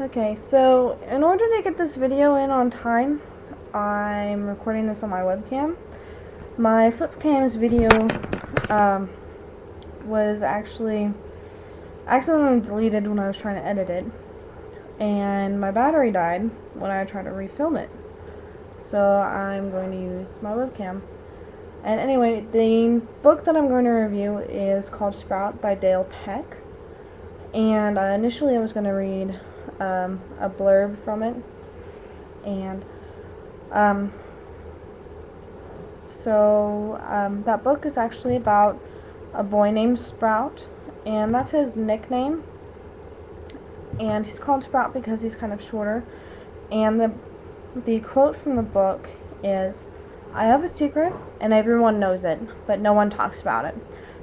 Okay, so in order to get this video in on time, I'm recording this on my webcam. My flipcam's video um, was actually accidentally deleted when I was trying to edit it, and my battery died when I tried to refilm it. So I'm going to use my webcam. And anyway, the book that I'm going to review is called Sprout by Dale Peck. And initially I was going to read a blurb from it. And um, that book is actually about a boy named Sprout. And that's his nickname. And he's called Sprout because he's kind of shorter. And the quote from the book is, "I have a secret, and everyone knows it, but no one talks about it.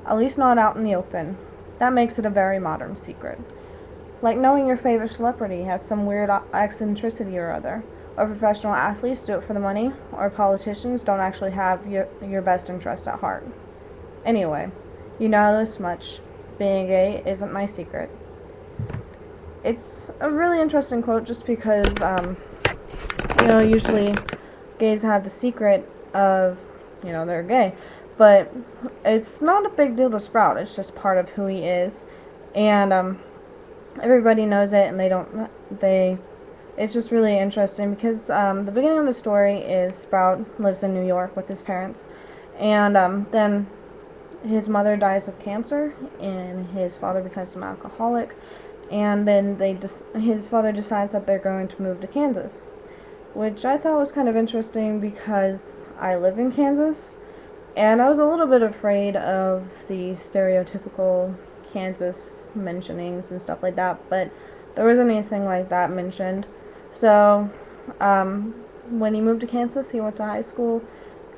At least not out in the open. That makes it a very modern secret. Like knowing your favorite celebrity has some weird eccentricity or other, or professional athletes do it for the money, or politicians don't actually have your best interest at heart. Anyway, you know this much. Being gay isn't my secret." It's a really interesting quote just because, usually gays have the secret of, they're gay. But it's not a big deal to Sprout. It's just part of who he is. And everybody knows it, and it's just really interesting because the beginning of the story is Sprout lives in New York with his parents. And then his mother dies of cancer, and his father becomes an alcoholic. And then his father decides that they're going to move to Kansas, which I thought was kind of interesting because I live in Kansas, and I was a little bit afraid of the stereotypical Kansas mentionings and stuff like that, but there wasn't anything like that mentioned. So, when he moved to Kansas, he went to high school,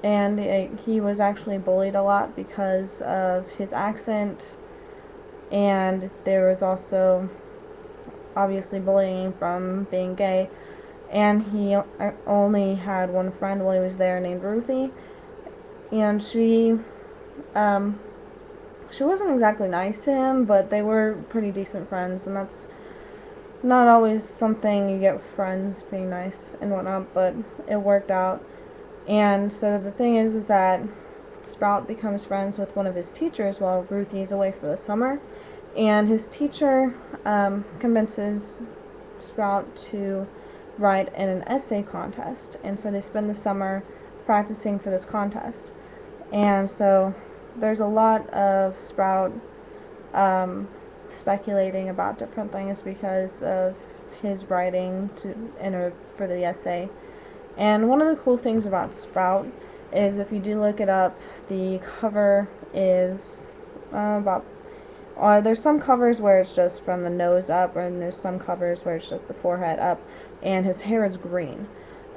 and he was actually bullied a lot because of his accent, and there was also obviously bullying from being gay. And he only had one friend while he was there named Ruthie, and she wasn't exactly nice to him, but they were pretty decent friends, and that's not always something you get with friends being nice and whatnot, but it worked out. And so the thing is that Sprout becomes friends with one of his teachers while Ruthie's away for the summer, and his teacher convinces Sprout to write in an essay contest, and so they spend the summer practicing for this contest. And so there's a lot of Sprout speculating about different things because of his writing to enter for the essay. And one of the cool things about Sprout is, if you do look it up, the cover is there's some covers where it's just from the nose up, and there's some covers where it's just the forehead up, and his hair is green.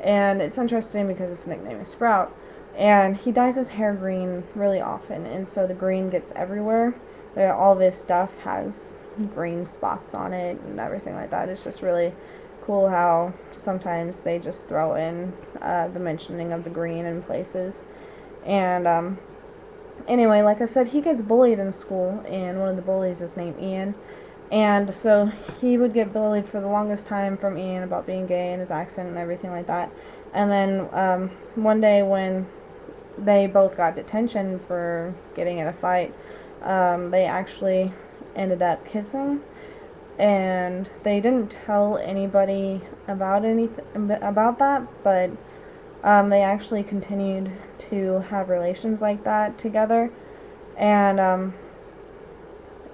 And it's interesting because his nickname is Sprout, and he dyes his hair green really often, and so the green gets everywhere. All of his stuff has green spots on it and everything like that. It's just really cool how sometimes they just throw in the mentioning of the green in places. And anyway, like I said, he gets bullied in school, and one of the bullies is named Ian. And so he would get bullied for the longest time from Ian about being gay and his accent and everything like that. And then one day when they both got detention for getting in a fight, they actually ended up kissing. And they didn't tell anybody about that, but they actually continued to have relations like that together. And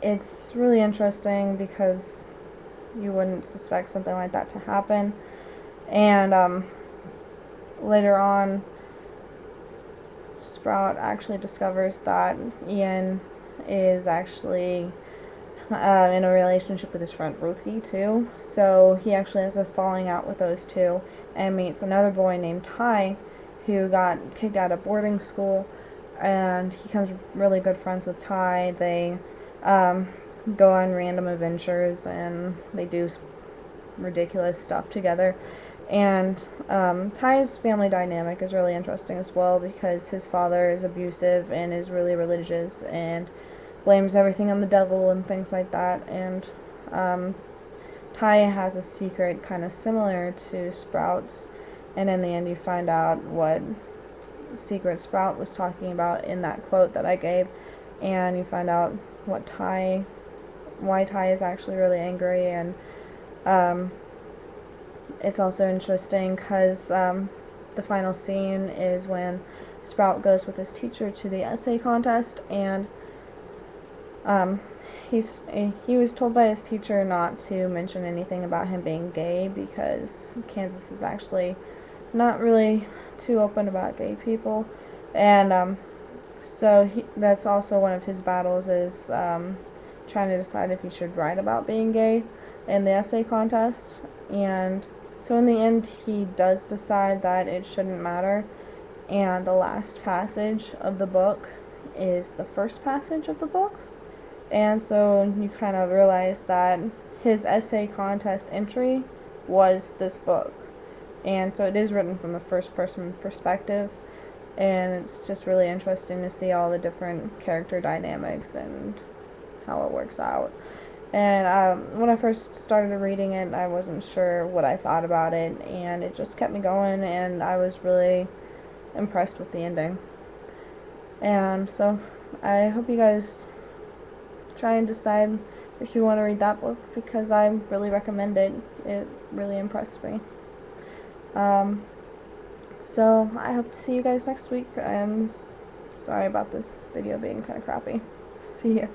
it's really interesting because you wouldn't suspect something like that to happen. And later on, Sprout actually discovers that Ian is actually in a relationship with his friend Ruthie too. So he actually has a falling out with those two, and meets another boy named Ty, who got kicked out of boarding school, and he becomes really good friends with Ty. They go on random adventures, and they do ridiculous stuff together. And Ty's family dynamic is really interesting as well, because his father is abusive and is really religious and blames everything on the devil and things like that. And Ty has a secret kind of similar to Sprout's, and in the end you find out what secret Sprout was talking about in that quote that I gave, and you find out why Ty is actually really angry. And it's also interesting because the final scene is when Sprout goes with his teacher to the essay contest, and he was told by his teacher not to mention anything about him being gay because Kansas is actually not really too open about gay people. And so that's also one of his battles, is trying to decide if he should write about being gay in the essay contest. And so in the end he does decide that it shouldn't matter, and the last passage of the book is the first passage of the book. And so you kind of realize that his essay contest entry was this book. And so it is written from the first person perspective, and it's just really interesting to see all the different character dynamics and how it works out. And when I first started reading it, I wasn't sure what I thought about it, and it just kept me going, and I was really impressed with the ending. And so I hope you guys try and decide if you want to read that book, because I really recommend it. It really impressed me. So I hope to see you guys next week, and sorry about this video being kind of crappy. See ya.